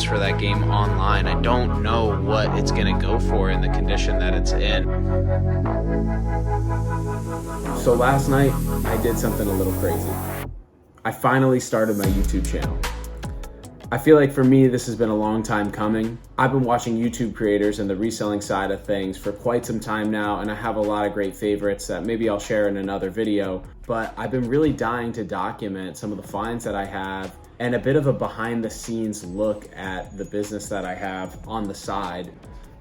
reviews for that game online. I don't know what it's going to go for in the condition that it's in. So last night, I did something a little crazy. I finally started my YouTube channel. I feel like for me, this has been a long time coming. I've been watching YouTube creators and the reselling side of things for quite some time now, and I have a lot of great favorites that maybe I'll share in another video, but I've been really dying to document some of the finds that I have and a bit of a behind the scenes look at the business that I have on the side.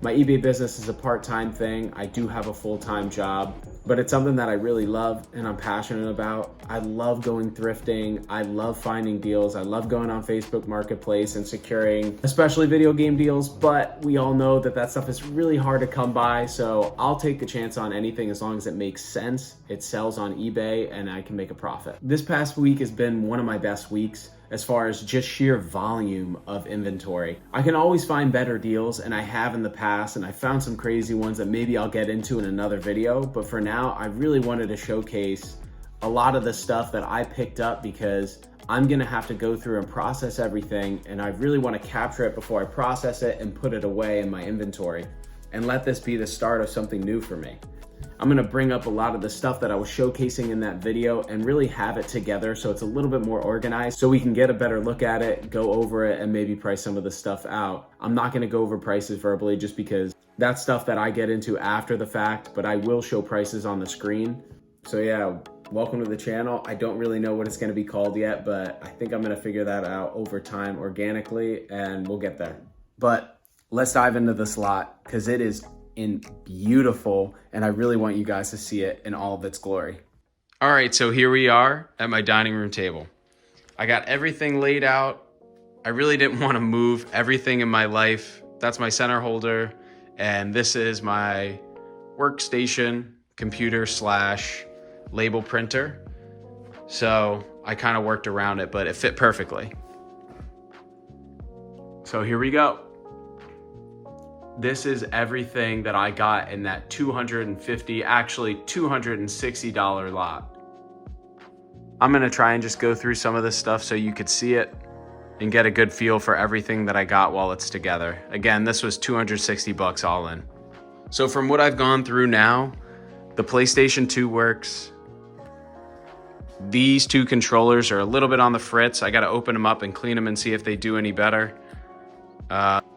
My eBay business is a part-time thing. I do have a full-time job, but it's something that I really love and I'm passionate about. I love going thrifting. I love finding deals. I love going on Facebook Marketplace and securing, especially video game deals, but we all know that that stuff is really hard to come by. So I'll take the chance on anything as long as it makes sense. It sells on eBay and I can make a profit. This past week has been one of my best weeks as far as just sheer volume of inventory. I can always find better deals, and I have in the past, and I found some crazy ones that maybe I'll get into in another video, but for now, I really wanted to showcase a lot of the stuff that I picked up because I'm gonna have to go through and process everything, and I really wanna capture it before I process it and put it away in my inventory, and let this be the start of something new for me. I'm gonna bring up a lot of the stuff that I was showcasing in that video and really have it together so it's a little bit more organized so we can get a better look at it, go over it, and maybe price some of the stuff out. I'm not gonna go over prices verbally just because that's stuff that I get into after the fact, but I will show prices on the screen. So yeah, welcome to the channel. I don't really know what it's gonna be called yet, but I think I'm gonna figure that out over time organically and we'll get there. But let's dive into this lot because it is beautiful, and I really want you guys to see it in all of its glory. All right, so here we are at my dining room table. I got everything laid out. I really didn't want to move everything in my life. That's my center holder, and this is my workstation, computer / label printer. So I kind of worked around it, but it fit perfectly. So here we go. This is everything that I got in that $250, actually $260 lot. I'm gonna try and just go through some of this stuff so you could see it and get a good feel for everything that I got while it's together. Again, this was 260 bucks all in. So from what I've gone through now, the PlayStation 2 works. These two controllers are a little bit on the fritz. I gotta open them up and clean them and see if they do any better.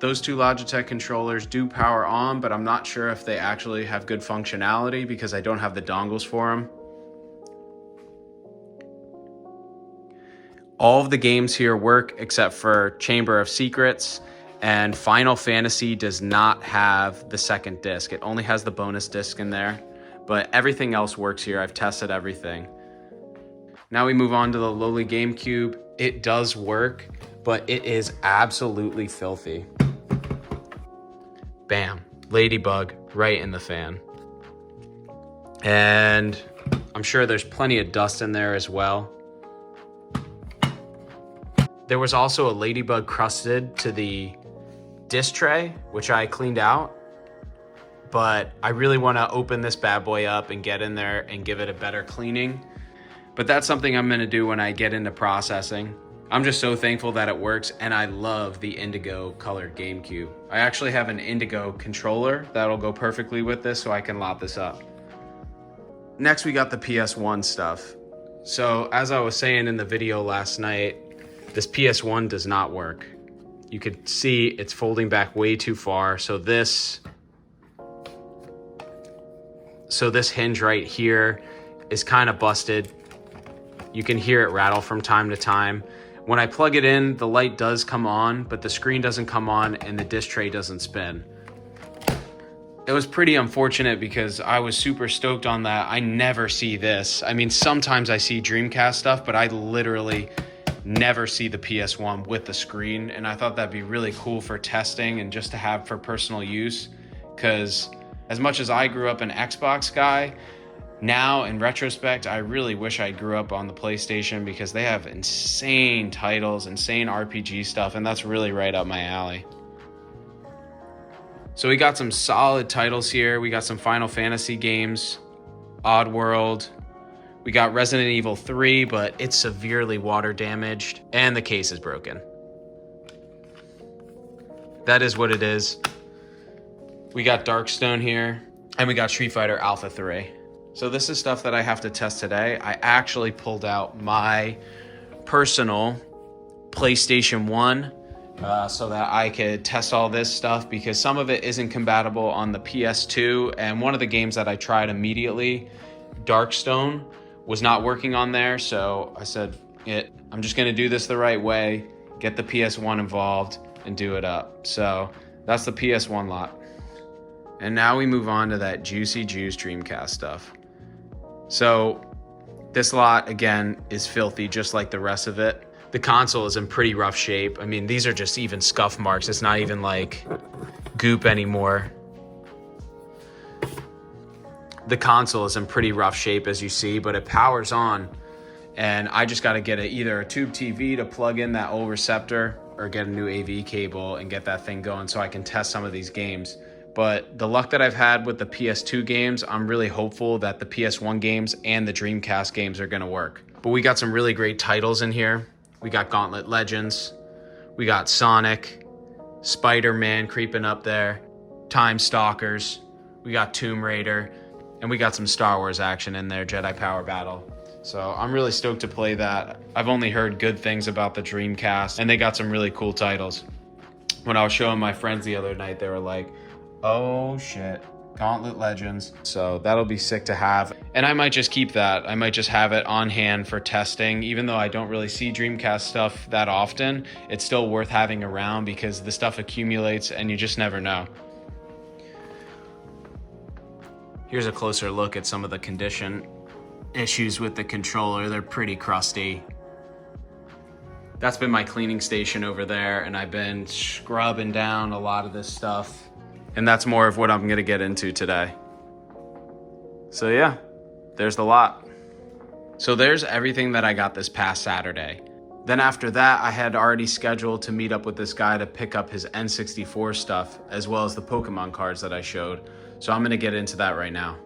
Those two Logitech controllers do power on, but I'm not sure if they actually have good functionality because I don't have the dongles for them. All of the games here work except for Chamber of Secrets, and Final Fantasy does not have the second disc. It only has the bonus disc in there, but everything else works here. I've tested everything. Now we move on to the lowly GameCube. It does work, but it is absolutely filthy. Bam, ladybug right in the fan. And I'm sure there's plenty of dust in there as well. There was also a ladybug crusted to the disc tray, which I cleaned out, but I really want to open this bad boy up and get in there and give it a better cleaning. But that's something I'm going to do when I get into processing. I'm just so thankful that it works, and I love the indigo colored GameCube. I actually have an indigo controller that'll go perfectly with this, so I can lot this up. Next, we got the PS1 stuff. So as I was saying in the video last night, this PS1 does not work. You could see it's folding back way too far. So this hinge right here is kind of busted. You can hear it rattle from time to time. When I plug it in, the light does come on, but the screen doesn't come on and the disc tray doesn't spin. It was pretty unfortunate because I was super stoked on that. I never see this. I mean, sometimes I see Dreamcast stuff, but I literally never see the PS1 with the screen. And I thought that'd be really cool for testing and just to have for personal use. Because as much as I grew up an Xbox guy, now, in retrospect, I really wish I grew up on the PlayStation because they have insane titles, insane RPG stuff, and that's really right up my alley. So we got some solid titles here. We got some Final Fantasy games, Oddworld. We got Resident Evil 3, but it's severely water damaged, and the case is broken. that is what it is. We got Darkstone here, and we got Street Fighter Alpha 3. So this is stuff that I have to test today. I actually pulled out my personal PlayStation 1 so that I could test all this stuff, because some of it isn't compatible on the PS2, and one of the games that I tried immediately, Darkstone, was not working on there. So I said, I'm just going to do this the right way, get the PS1 involved, and do it up. So that's the PS1 lot. And now we move on to that juicy juice Dreamcast stuff. So this lot, again, is filthy, just like the rest of it. The console is in pretty rough shape. I mean, these are just even scuff marks. It's not even like goop anymore. The console is in pretty rough shape, as you see, but it powers on. And I just got to get either a tube TV to plug in that old receptor or get a new AV cable and get that thing going so I can test some of these games. But the luck that I've had with the PS2 games, I'm really hopeful that the PS1 games and the Dreamcast games are going to work. But we got some really great titles in here. We got Gauntlet Legends. We got Sonic, Spider-Man creeping up there, Time Stalkers. We got Tomb Raider. And we got some Star Wars action in there, Jedi Power Battle. So I'm really stoked to play that. I've only heard good things about the Dreamcast, and they got some really cool titles. When I was showing my friends the other night, they were like, oh shit, Gauntlet Legends. So that'll be sick to have. And I might just keep that. I might just have it on hand for testing. Even though I don't really see Dreamcast stuff that often, it's still worth having around because the stuff accumulates and you just never know. Here's a closer look at some of the condition issues with the controller. They're pretty crusty. That's been my cleaning station over there, and I've been scrubbing down a lot of this stuff. And that's more of what I'm gonna get into today. So yeah, there's the lot. So there's everything that I got this past Saturday. Then after that, I had already scheduled to meet up with this guy to pick up his N64 stuff, as well as the Pokemon cards that I showed. So I'm gonna get into that right now.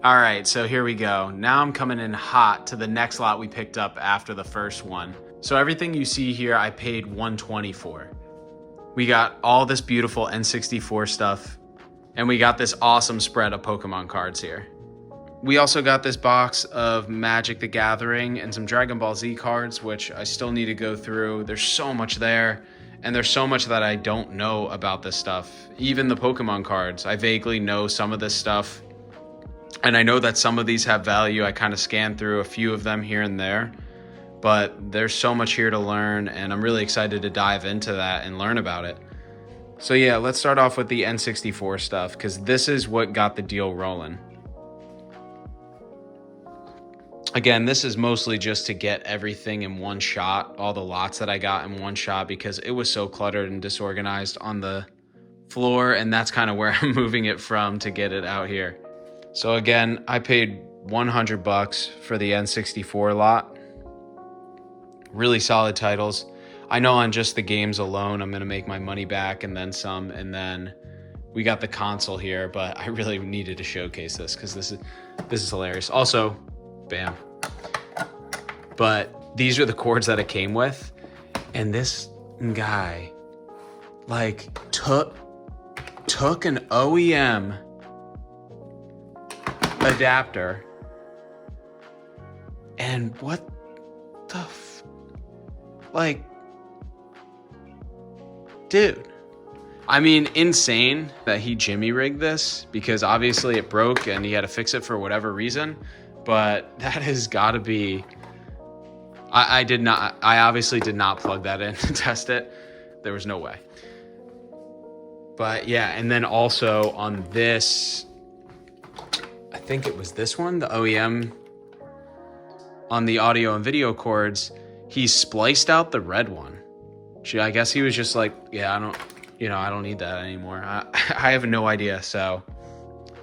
All right, so here we go. Now I'm coming in hot to the next lot we picked up after the first one. So everything you see here, I paid $120 for. We got all this beautiful N64 stuff, and we got this awesome spread of Pokemon cards here. We also got this box of Magic the Gathering and some Dragon Ball Z cards, which I still need to go through. There's so much there, and there's so much that I don't know about this stuff. Even the Pokemon cards, I vaguely know some of this stuff, and I know that some of these have value. I kind of scanned through a few of them here and there, but there's so much here to learn, and I'm really excited to dive into that and learn about it. So yeah, let's start off with the N64 stuff, because this is what got the deal rolling. Again, this is mostly just to get everything in one shot, all the lots that I got in one shot, because it was so cluttered and disorganized on the floor, and that's kind of where I'm moving it from to get it out here. So again, I paid $100 for the N64 lot. Really solid titles. I know on just the games alone, I'm going to make my money back and then some, and then we got the console here, but I really needed to showcase this because this is hilarious. Also, bam. But these are the cords that it came with, and this guy like took an OEM adapter and what the like, dude, I mean, insane that he jimmy rigged this, because obviously it broke and he had to fix it for whatever reason. But that has got to be, I obviously did not plug that in to test it. There was no way. But yeah, and then also on this, I think it was this one, the OEM, on the audio and video cords, he spliced out the red one. I guess he was just like, yeah, I don't need that anymore. I have no idea. So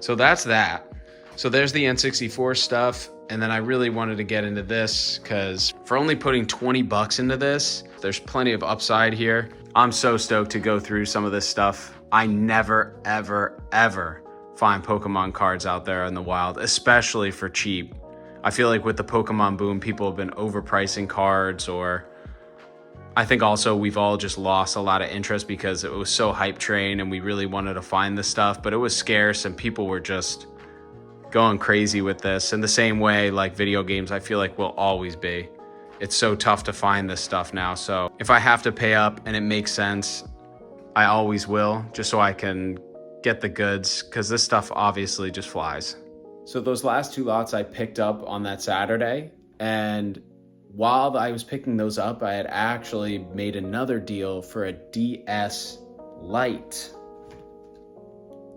that's that. So there's the N64 stuff. And then I really wanted to get into this because for only putting $20 into this, there's plenty of upside here. I'm so stoked to go through some of this stuff. I never, ever, ever find Pokemon cards out there in the wild, especially for cheap. I feel like with the Pokemon boom, people have been overpricing cards, or I think also we've all just lost a lot of interest because it was so hype train and we really wanted to find this stuff, but it was scarce and people were just going crazy with this. In the same way, like video games, I feel like will always be. It's so tough to find this stuff now. So if I have to pay up and it makes sense, I always will, just so I can get the goods, because this stuff obviously just flies. So those last 2 lots I picked up on that Saturday, and while I was picking those up, I had actually made another deal for a DS Lite.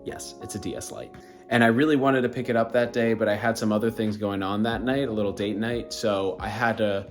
Yes, it's a DS Lite. And I really wanted to pick it up that day, but I had some other things going on that night, a little date night. So I had to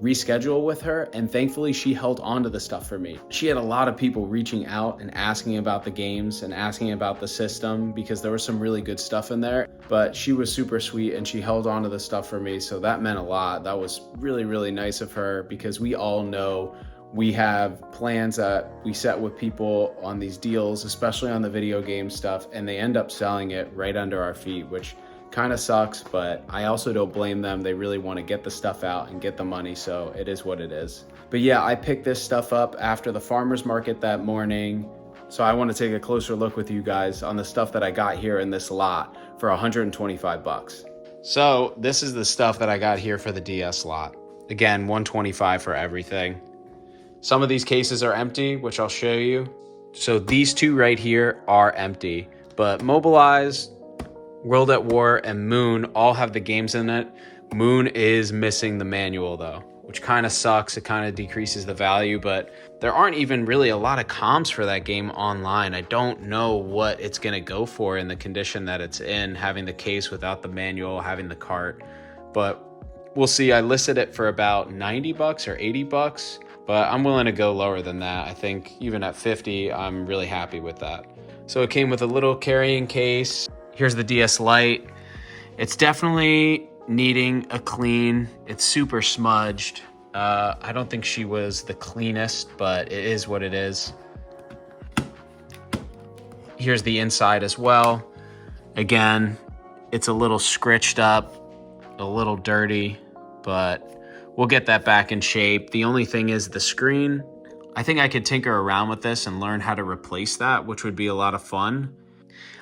reschedule with her, and thankfully she held on to the stuff for me. She had a lot of people reaching out and asking about the games and asking about the system because there was some really good stuff in there, but she was super sweet and she held on to the stuff for me. So that meant a lot. That was really, really nice of her, because we all know we have plans that we set with people on these deals, especially on the video game stuff, and they end up selling it right under our feet, which kind of sucks, but I also don't blame them. They really want to get the stuff out and get the money, so it is what it is. But yeah, I picked this stuff up after the farmer's market that morning, so I want to take a closer look with you guys on the stuff that I got here in this lot for 125 bucks. So this is the stuff that I got here for the DS lot. Again, 125 for everything. Some of these cases are empty, which I'll show you. So these 2 right here are empty, but Mobilize, World at War, and Moon all have the games in it. Moon is missing the manual though, which kind of sucks. It kind of decreases the value, but there aren't even really a lot of comps for that game online. I don't know what it's gonna go for in the condition that it's in, having the case without the manual, having the cart, but we'll see. I listed it for about 90 bucks or 80 bucks, but I'm willing to go lower than that. I think even at 50, I'm really happy with that. So it came with a little carrying case. Here's the DS Lite. It's definitely needing a clean. It's super smudged. I don't think she was the cleanest, but it is what it is. Here's the inside as well. Again, it's a little scritched up, a little dirty, but we'll get that back in shape. The only thing is the screen. I think I could tinker around with this and learn how to replace that, which would be a lot of fun.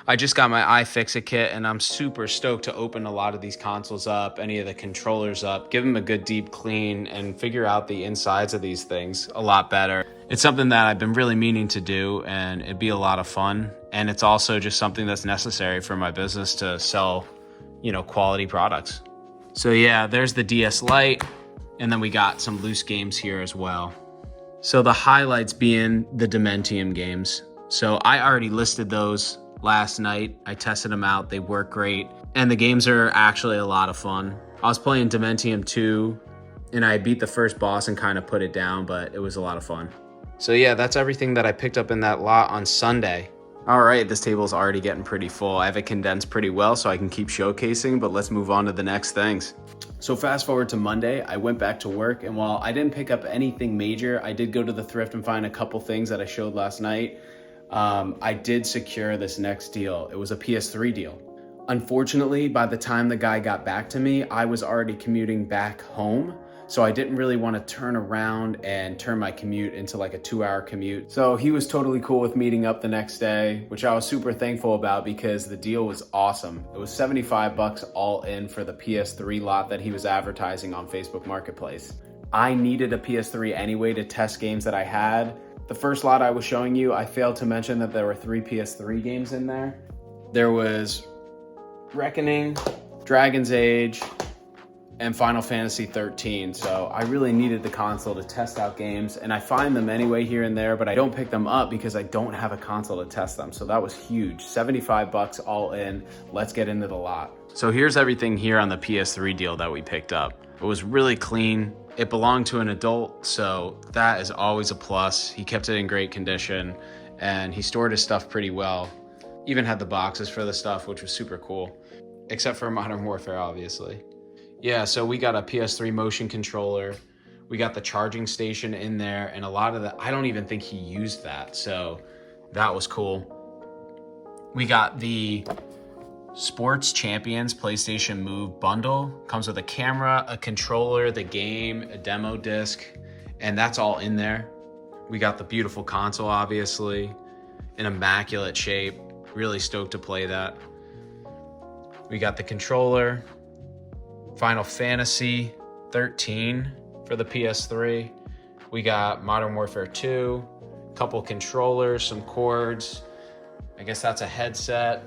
I just got my iFixit kit and I'm super stoked to open a lot of these consoles up, any of the controllers up, give them a good deep clean and figure out the insides of these things a lot better. It's something that I've been really meaning to do and it'd be a lot of fun. And it's also just something that's necessary for my business to sell, quality products. So yeah, there's the DS Lite. And then we got some loose games here as well. So the highlights being the Dementium games. So I already listed those last night. I tested them out. They work great. And the games are actually a lot of fun. I was playing Dementium 2 and I beat the first boss and kind of put it down, but it was a lot of fun. So yeah, that's everything that I picked up in that lot on Sunday. All right, this table is already getting pretty full. I have it condensed pretty well so I can keep showcasing, but let's move on to the next things. So fast forward to Monday, I went back to work, and while I didn't pick up anything major, I did go to the thrift and find a couple things that I showed last night. I did secure this next deal. It was a PS3 deal. Unfortunately, by the time the guy got back to me, I was already commuting back home. So I didn't really want to turn around and turn my commute into like a 2-hour commute. So he was totally cool with meeting up the next day, which I was super thankful about because the deal was awesome. It was 75 bucks all in for the PS3 lot that he was advertising on Facebook Marketplace. I needed a PS3 anyway to test games that I had. The first lot I was showing you, I failed to mention that there were 3 PS3 games in there. There was Reckoning, Dragon's Age, and Final Fantasy 13. So I really needed the console to test out games, and I find them anyway here and there, but I don't pick them up because I don't have a console to test them. So that was huge. 75 bucks all in. Let's get into the lot. So here's everything here on the PS3 deal that we picked up. It was really clean. It belonged to an adult, so that is always a plus. He kept it in great condition and he stored his stuff pretty well. Even had the boxes for the stuff, which was super cool, except for Modern Warfare, obviously. Yeah, so we got a PS3 motion controller. We got the charging station in there, and a lot of that, I don't even think he used that, so that was cool. We got the Sports Champions PlayStation Move bundle. Comes with a camera, a controller, the game, a demo disc, and that's all in there. We got the beautiful console, obviously, in immaculate shape. Really stoked to play that. We got the controller, Final Fantasy 13 for the PS3. We got Modern Warfare 2, couple controllers, some cords. I guess that's a headset.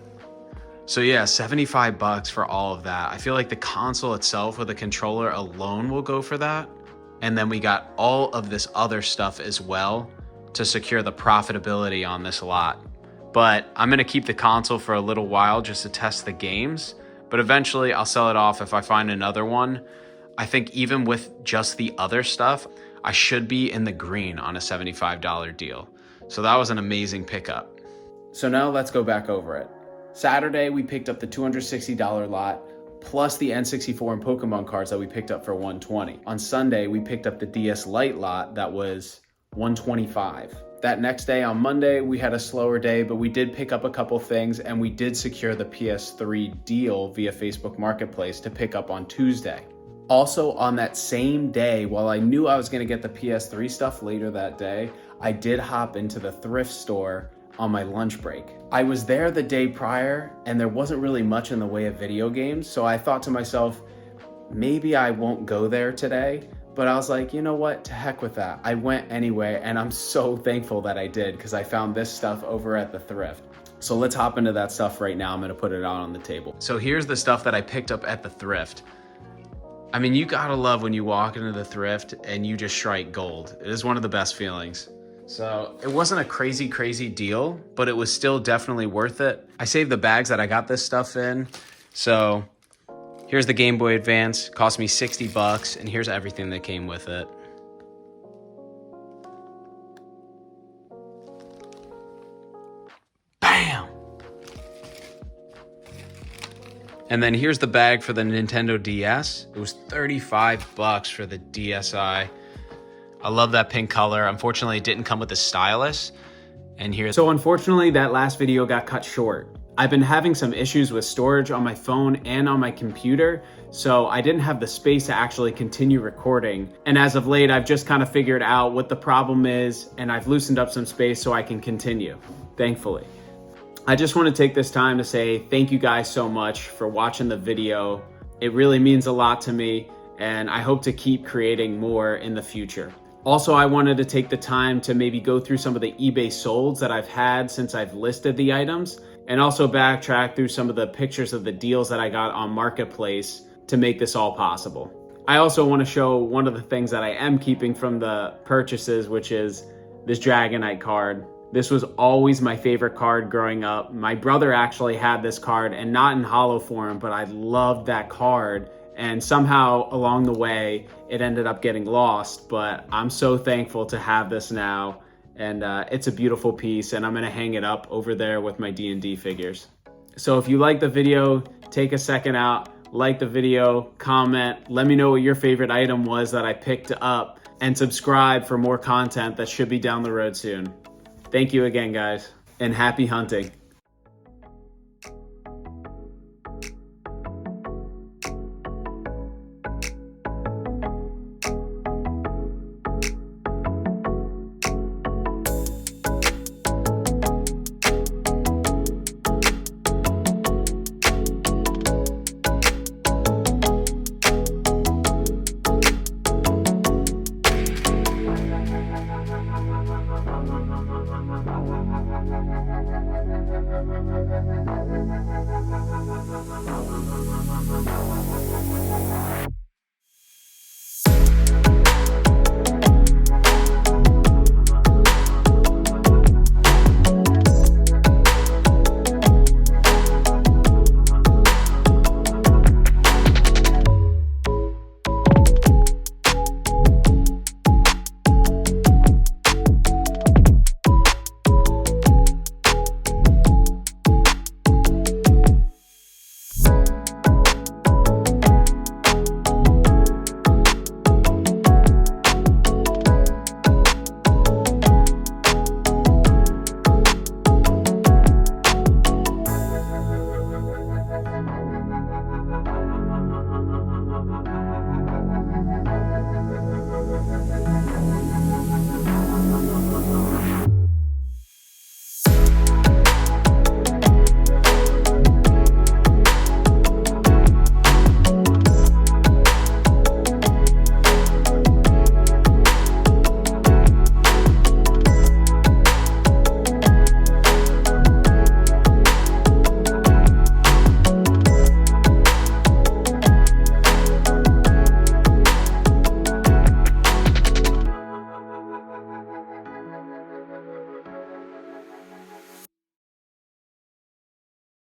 So yeah, $75 for all of that. I feel like the console itself with a controller alone will go for that. And then we got all of this other stuff as well to secure the profitability on this lot. But I'm gonna keep the console for a little while just to test the games, but eventually I'll sell it off if I find another one. I think even with just the other stuff, I should be in the green on a $75 deal. So that was an amazing pickup. So now let's go back over it. Saturday, we picked up the $260 lot, plus the N64 and Pokemon cards that we picked up for $120. On Sunday, we picked up the DS Lite lot that was $125. That next day, on Monday, we had a slower day, but we did pick up a couple things, and we did secure the PS3 deal via Facebook Marketplace to pick up on Tuesday. Also, on that same day, while I knew I was gonna get the PS3 stuff later that day, I did hop into the thrift store on my lunch break. I was there the day prior and there wasn't really much in the way of video games, so I thought to myself, maybe I won't go there today, but I was like, you know what, to heck with that. I went anyway, and I'm so thankful that I did because I found this stuff over at the thrift. So let's hop into that stuff right now. I'm gonna put it out on the table. So here's the stuff that I picked up at the thrift. I mean, you gotta love when you walk into the thrift and you just strike gold. It is one of the best feelings. So it wasn't a crazy deal, but it was still definitely worth it. I saved the bags that I got this stuff in. So here's the Game Boy Advance, cost me $60, and here's everything that came with it. Bam! And then here's the bag for the Nintendo DS. It was $35 for the DSi. I love that pink color. Unfortunately, it didn't come with the stylus. And here's... So unfortunately, that last video got cut short. I've been having some issues with storage on my phone and on my computer, so I didn't have the space to actually continue recording. And as of late, I've just kind of figured out what the problem is, and I've loosened up some space so I can continue, thankfully. I just want to take this time to say thank you guys so much for watching the video. It really means a lot to me, and I hope to keep creating more in the future. Also, I wanted to take the time to maybe go through some of the eBay solds that I've had since I've listed the items, and also backtrack through some of the pictures of the deals that I got on Marketplace to make this all possible. I also want to show one of the things that I am keeping from the purchases, which is this Dragonite card. This was always my favorite card growing up. My brother actually had this card, and not in holo form, but I loved that card. And somehow along the way, it ended up getting lost, but I'm so thankful to have this now. And it's a beautiful piece, and I'm gonna hang it up over there with my D&D figures. So if you like the video, take a second out, like the video, comment, let me know what your favorite item was that I picked up, and subscribe for more content that should be down the road soon. Thank you again, guys, and happy hunting.